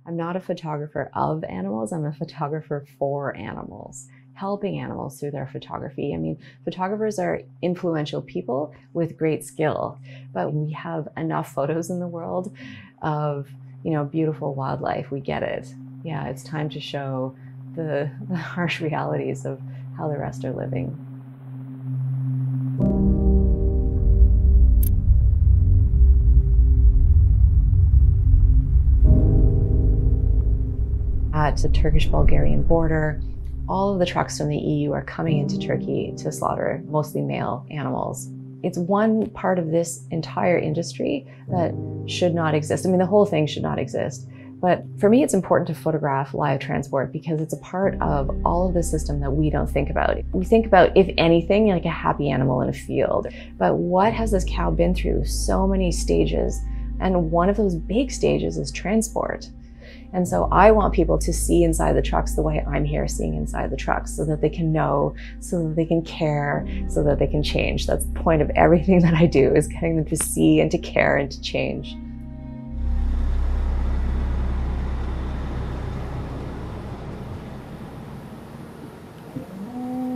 I'm not a photographer of animals, I'm a photographer for animals, helping animals through their photography. I mean, photographers are influential people with great skill, but we have enough photos in the world of, beautiful wildlife. We get it. Yeah, it's time to show the harsh realities of how the rest are living. At the Turkish-Bulgarian border, all of the trucks from the EU are coming into Turkey to slaughter mostly male animals. It's one part of this entire industry that should not exist. I mean, the whole thing should not exist. But for me, it's important to photograph live transport because it's a part of all of the system that we don't think about. We think about, if anything, like a happy animal in a field. But what has this cow been through? So many stages. And one of those big stages is transport. And so I want people to see inside the trucks the way I'm here seeing inside the trucks, so that they can know, so that they can care, so that they can change. That's the point of everything that I do, is getting them to see and to care and to change.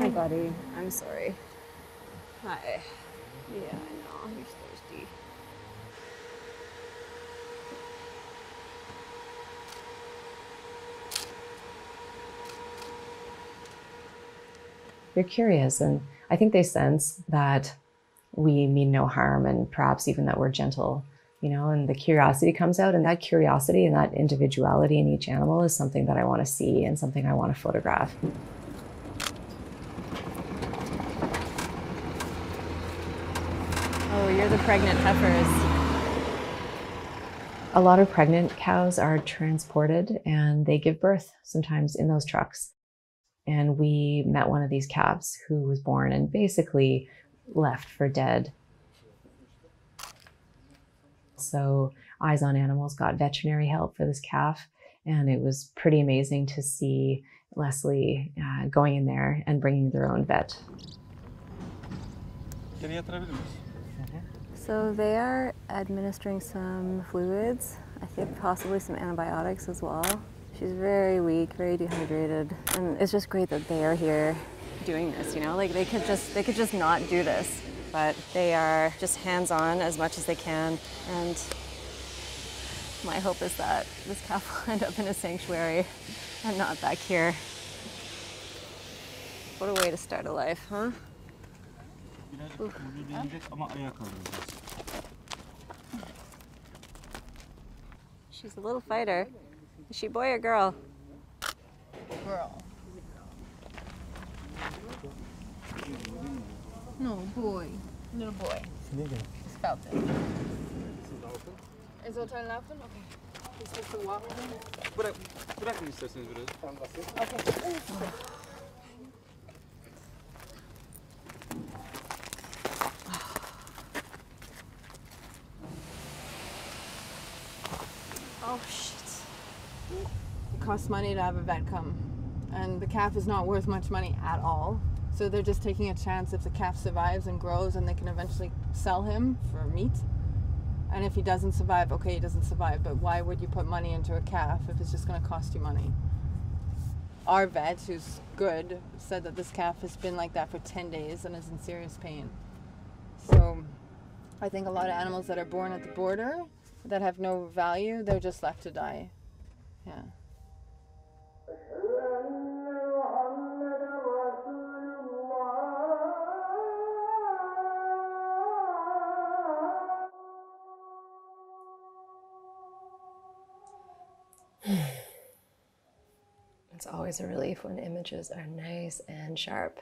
Hi, buddy. I'm sorry. Hi. Yeah, I know. You're thirsty. They're curious, and I think they sense that we mean no harm, and perhaps even that we're gentle, and the curiosity comes out, and that curiosity and that individuality in each animal is something that I want to see and something I want to photograph. Oh, you're the pregnant heifers. A lot of pregnant cows are transported and they give birth sometimes in those trucks. And we met one of these calves who was born and basically left for dead. So Eyes on Animals got veterinary help for this calf, and it was pretty amazing to see Leslie going in there and bringing their own vet. So they are administering some fluids, I think possibly some antibiotics as well. She's very weak, very dehydrated, and it's just great that they are here doing this, like they could just not do this, but they are just hands-on as much as they can. And my hope is that this calf will end up in a sanctuary and not back here. What a way to start a life, huh? She's a little fighter. Is she boy or girl? Girl. No, boy. Little boy. It's Falcon. Is it turn left? Okay. He's supposed to walk. Okay. Oh shit. It costs money to have a vet come, and the calf is not worth much money at all. So they're just taking a chance if the calf survives and grows, and they can eventually sell him for meat. And if he doesn't survive, okay, he doesn't survive, but why would you put money into a calf if it's just going to cost you money? Our vet, who's good, said that this calf has been like that for 10 days and is in serious pain. So I think a lot of animals that are born at the border that have no value, they're just left to die. Yeah. It's always a relief when images are nice and sharp.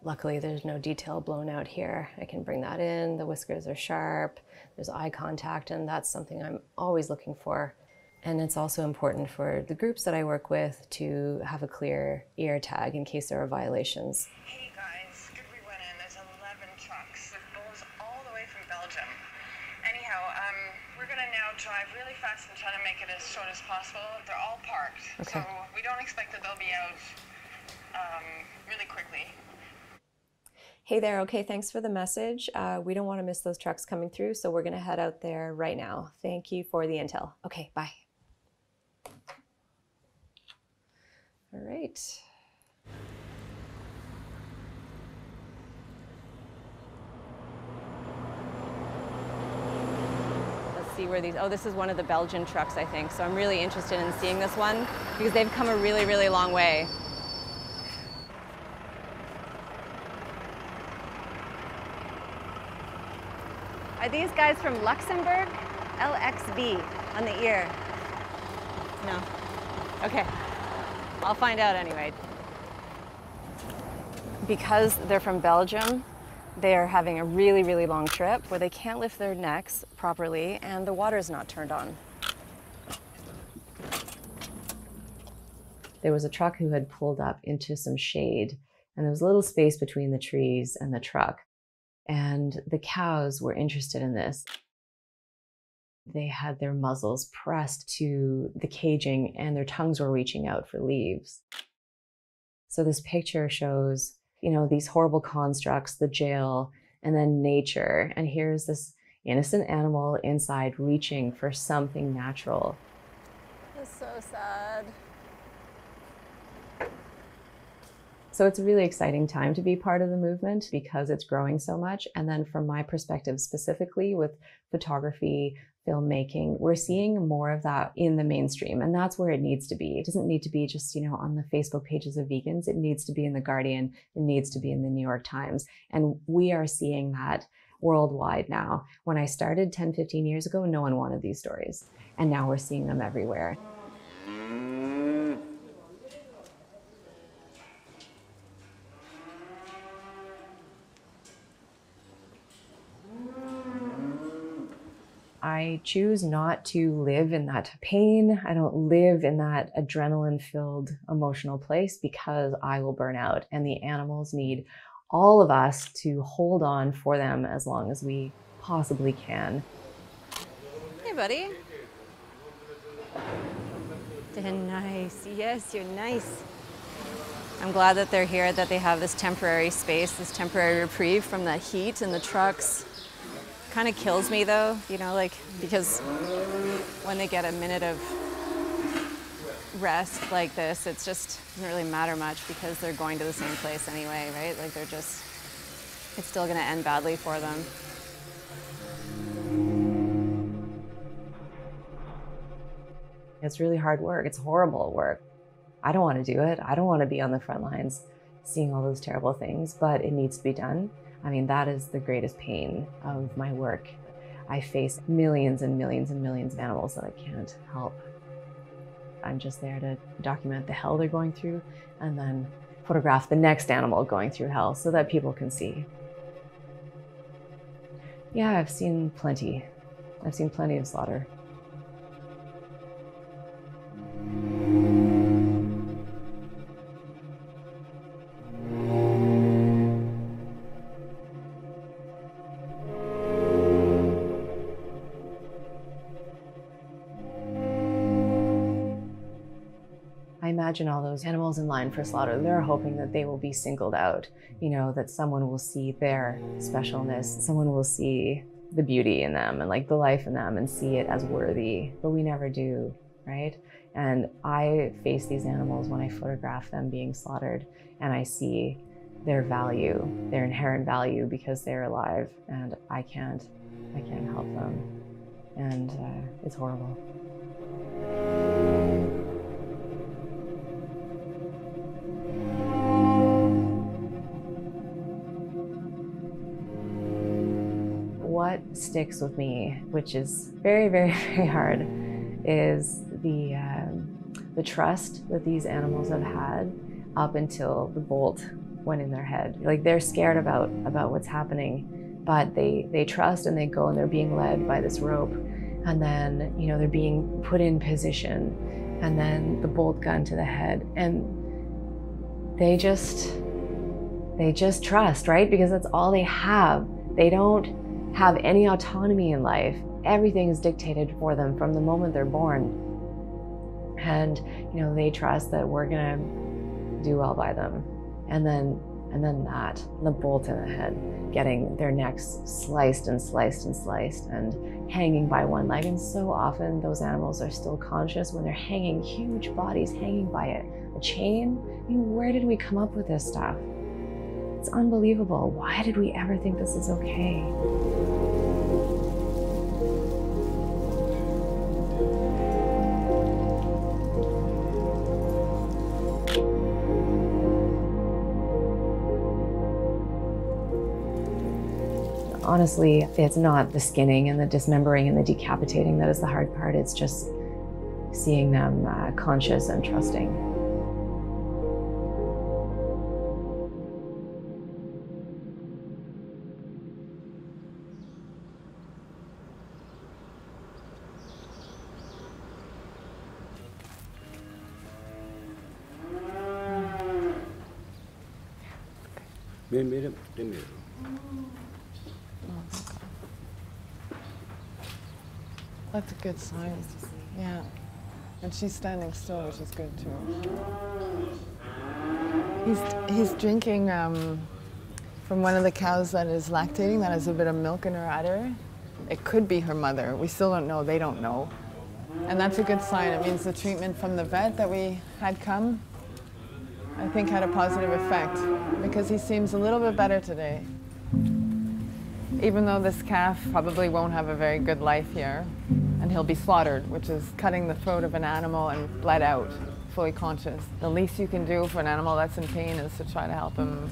Luckily, there's no detail blown out here. I can bring that in. The whiskers are sharp. There's eye contact, and that's something I'm always looking for. And it's also important for the groups that I work with to have a clear ear tag in case there are violations. Hey guys, good we went in. There's 11 trucks with bulls all the way from Belgium. Anyhow, we're gonna now drive really fast and try to make it as short as possible. They're all parked, Okay. so we don't expect that they'll be out really quickly. Hey there, okay, thanks for the message. We don't want to miss those trucks coming through, so we're gonna head out there right now. Thank you for the intel. Okay, bye. All right. Let's see where these, oh, this is one of the Belgian trucks, I think. So I'm really interested in seeing this one because they've come a really, really long way. Are these guys from Luxembourg? LXB on the ear. No. Okay. I'll find out anyway. Because they're from Belgium, they are having a really, really long trip where they can't lift their necks properly and the water's not turned on. There was a truck who had pulled up into some shade, and there was a little space between the trees and the truck. And the cows were interested in this. They had their muzzles pressed to the caging and their tongues were reaching out for leaves. So this picture shows, you know, these horrible constructs, the jail, and then nature. And here's this innocent animal inside reaching for something natural. That's so sad. So it's a really exciting time to be part of the movement because it's growing so much. And then from my perspective, specifically with photography, filmmaking, we're seeing more of that in the mainstream, and that's where it needs to be. It doesn't need to be just, you know, on the Facebook pages of vegans. It needs to be in The Guardian. It needs to be in the New York Times. And we are seeing that worldwide now. When I started 10, 15 years ago, no one wanted these stories. And now we're seeing them everywhere. I choose not to live in that pain. I don't live in that adrenaline-filled emotional place because I will burn out, and the animals need all of us to hold on for them as long as we possibly can. Hey, buddy. They're nice. Yes, you're nice. I'm glad that they're here, that they have this temporary space, this temporary reprieve from the heat and the trucks. Kind of kills me though, you know, like, because when they get a minute of rest like this, it's just doesn't really matter much because they're going to the same place anyway, right? Like they're just, it's still going to end badly for them. It's really hard work. It's horrible work. I don't want to do it. I don't want to be on the front lines seeing all those terrible things, but it needs to be done. I mean, that is the greatest pain of my work. I face millions and millions and millions of animals that I can't help. I'm just there to document the hell they're going through and then photograph the next animal going through hell so that people can see. Yeah, I've seen plenty. I've seen plenty of slaughter. I imagine all those animals in line for slaughter, they're hoping that they will be singled out, you know, that someone will see their specialness, someone will see the beauty in them and like the life in them and see it as worthy, but we never do, right? And I face these animals when I photograph them being slaughtered and I see their value, their inherent value because they're alive and I can't help them. And it's horrible. What sticks with me, which is very, very, very hard, is the trust that these animals have had up until the bolt went in their head. Like they're scared about what's happening, but they trust and they go and they're being led by this rope, and then, you know, they're being put in position, and then the bolt gun to the head, and they just trust, right? Because that's all they have. They don't have any autonomy in life. Everything is dictated for them from the moment they're born. And, you know, they trust that we're gonna do well by them. And then And then that, the bolt in the head, getting their necks sliced and sliced and sliced and hanging by one leg. And so often those animals are still conscious when they're hanging, huge bodies hanging by a chain. I mean, where did we come up with this stuff? It's unbelievable. Why did we ever think this is okay? Honestly, it's not the skinning and the dismembering and the decapitating that is the hard part. It's just seeing them conscious and trusting. That's a good sign. Yeah. And she's standing still, which is good too. He's drinking from one of the cows that is lactating, that has a bit of milk in her udder. It could be her mother. We still don't know. They don't know. And that's a good sign. It means the treatment from the vet that we had come, I think, had a positive effect, because he seems a little bit better today. Even though this calf probably won't have a very good life here, and he'll be slaughtered, which is cutting the throat of an animal and bled out, fully conscious. The least you can do for an animal that's in pain is to try to help him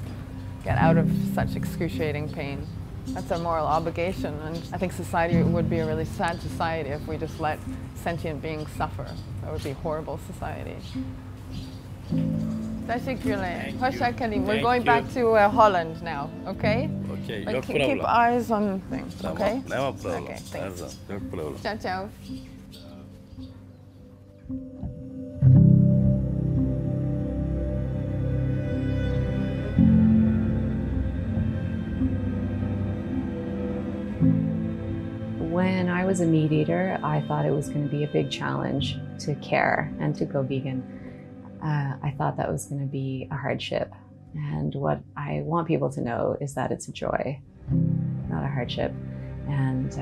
get out of such excruciating pain. That's our moral obligation, and I think society would be a really sad society if we just let sentient beings suffer. That would be a horrible society. We're going back to Holland now, okay? Okay, But no keep problem. eyes on things, okay? No problem. Okay, thanks. No problem. Ciao, ciao. When I was a meat eater, I thought it was going to be a big challenge to care and to go vegan. I thought that was going to be a hardship. And what I want people to know is that it's a joy, not a hardship. And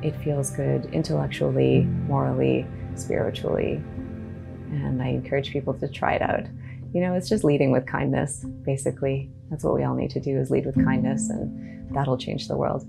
it feels good intellectually, morally, spiritually. And I encourage people to try it out. You know, it's just leading with kindness, basically. That's what we all need to do, is lead with kindness, and that'll change the world.